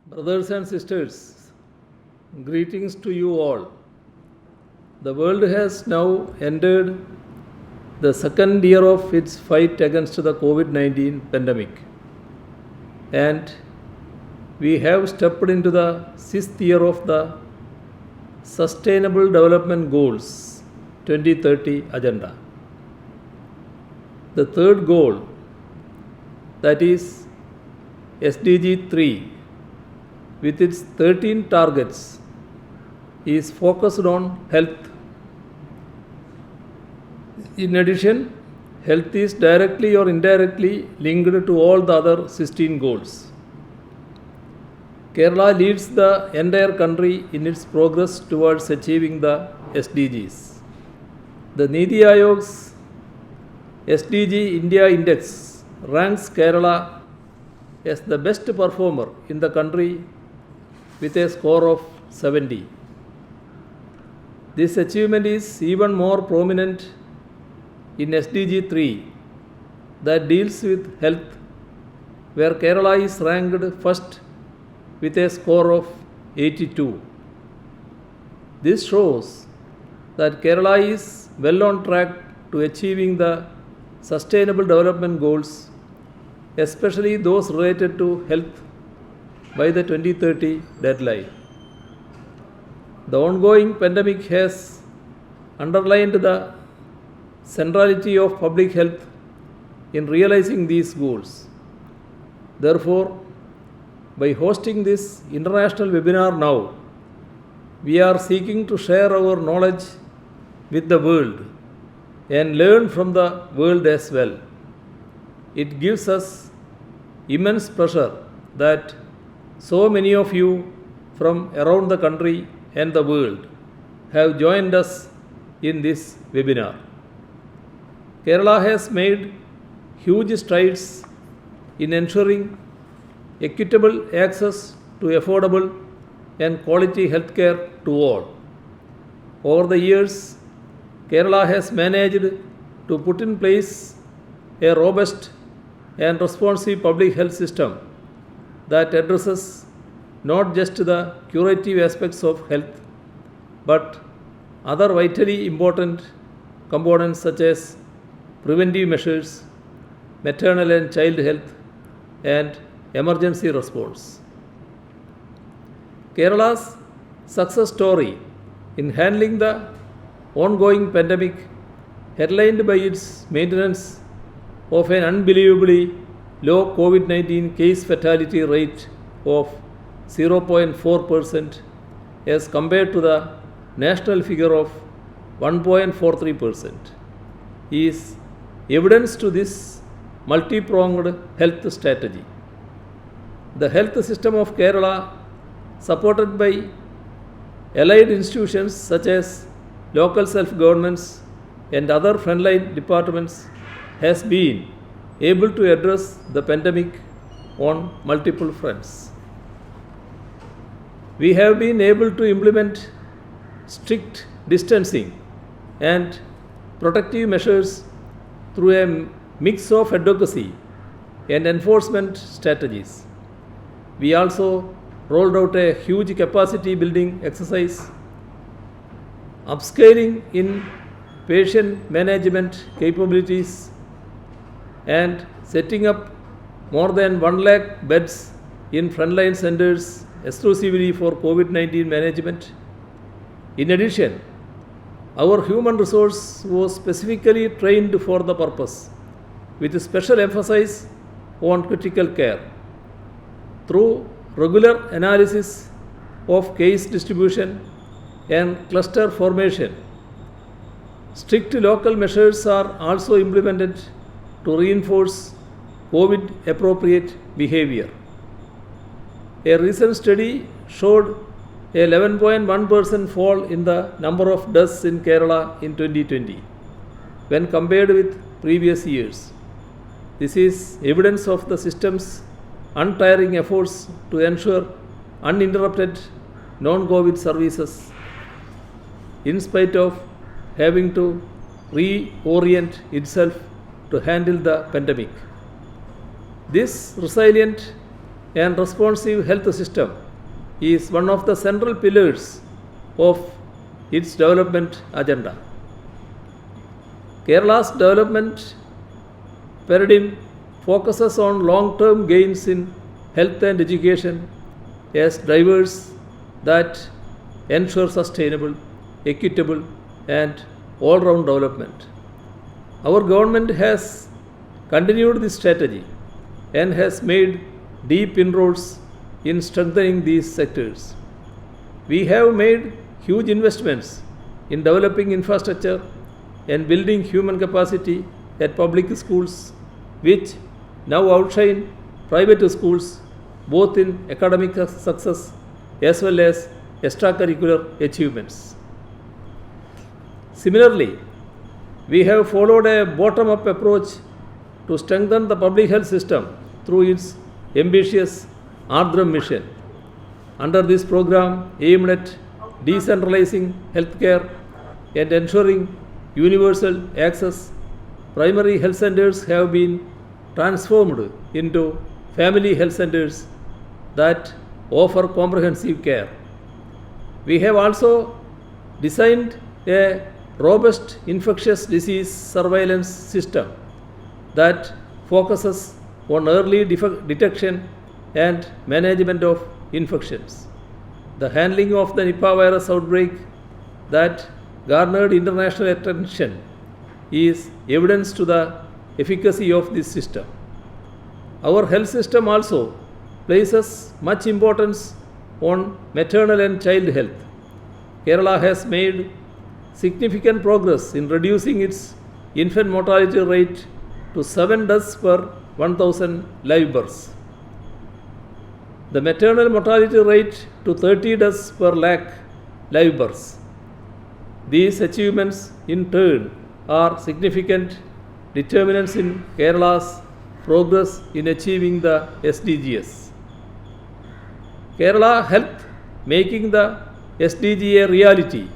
Brothers and sisters, greetings to you all. The world has now entered the second year of its fight against the COVID 19 pandemic, and we have stepped into the sixth year of the Sustainable Development Goals 2030 agenda. The third goal, that is SDG 3, with its 13 targets, is focused on health. In addition, health is directly or indirectly linked to all the other 16 goals. Kerala leads the entire country in its progress towards achieving the SDGs. The Niti Aayog's SDG India Index ranks Kerala as the best performer in the country with a score of 70. This achievement is even more prominent in SDG 3 that deals with health, where Kerala is ranked first with a score of 82. This shows that Kerala is well on track to achieving the Sustainable Development Goals, especially those related to health, by the 2030 deadline. The ongoing pandemic has underlined the centrality of public health in realizing these goals. Therefore, by hosting this international webinar now, we are seeking to share our knowledge with the world and learn from the world as well. It gives us immense pleasure that so many of you from around the country and the world have joined us in this webinar. Kerala has made huge strides in ensuring equitable access to affordable and quality healthcare to all. Over the years, Kerala has managed to put in place a robust and responsive public health system that addresses not just the curative aspects of health, but other vitally important components such as preventive measures, maternal and child health, and emergency response. Kerala's success story in handling the ongoing pandemic, headlined by its maintenance of an unbelievably low COVID 19 case fatality rate of 0.4% as compared to the national figure of 1.43%, is evidence to this multi-pronged health strategy. The health system of Kerala, supported by allied institutions such as local self-governments and other frontline departments, has been able to address the pandemic on multiple fronts. We have been able to implement strict distancing and protective measures through a mix of advocacy and enforcement strategies. We also rolled out a huge capacity building exercise, upscaling in patient management capabilities, and setting up more than 1 lakh beds in frontline centers exclusively for COVID 19 management. In addition, our human resource was specifically trained for the purpose, with special emphasis on critical care. Through regular analysis of case distribution and cluster formation, strict local measures are also implemented to reinforce COVID appropriate behavior. A recent study showed a 11.1% fall in the number of deaths in Kerala in 2020 when compared with previous years. This is evidence of the system's untiring efforts to ensure uninterrupted non-COVID services in spite of having to reorient itself to handle the pandemic. This resilient and responsive health system is one of the central pillars of its development agenda. Kerala's development paradigm focuses on long-term gains in health and education as drivers that ensure sustainable, equitable, and all-round development. Our government has continued this strategy and has made deep inroads in strengthening these sectors. We have made huge investments in developing infrastructure and building human capacity at public schools, which now outshine private schools both in academic success as well as extracurricular achievements. Similarly, we have followed a bottom-up approach to strengthen the public health system through its ambitious Ardhram mission. Under this program aimed at decentralizing healthcare and ensuring universal access, primary health centers have been transformed into family health centers that offer comprehensive care. We have also designed a robust infectious disease surveillance system that focuses on early detection and management of infections. The handling of the Nipah virus outbreak that garnered international attention is evidence to the efficacy of this system. Our health system also places much importance on maternal and child health. Kerala has made significant progress in reducing its infant mortality rate to 7 deaths per 1,000 live births. The maternal mortality rate to 30 deaths per lakh live births. These achievements in turn are significant determinants in Kerala's progress in achieving the SDGs. Kerala Health Making the SDG a Reality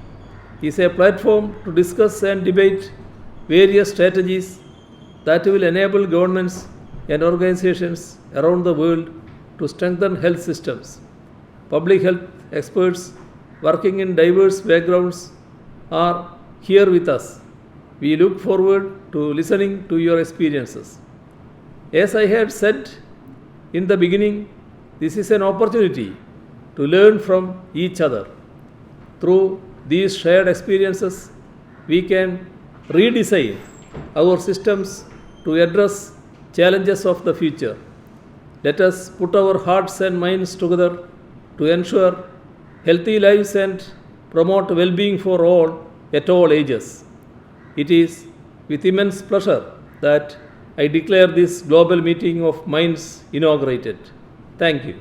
is a platform to discuss and debate various strategies that will enable governments and organizations around the world to strengthen health systems. Public health experts working in diverse backgrounds are here with us. We look forward to listening to your experiences. As I had said in the beginning, this is an opportunity to learn from each other. Through these shared experiences, we can redesign our systems to address challenges of the future. Let us put our hearts and minds together to ensure healthy lives and promote well-being for all at all ages. It is with immense pleasure that I declare this global meeting of minds inaugurated. Thank you.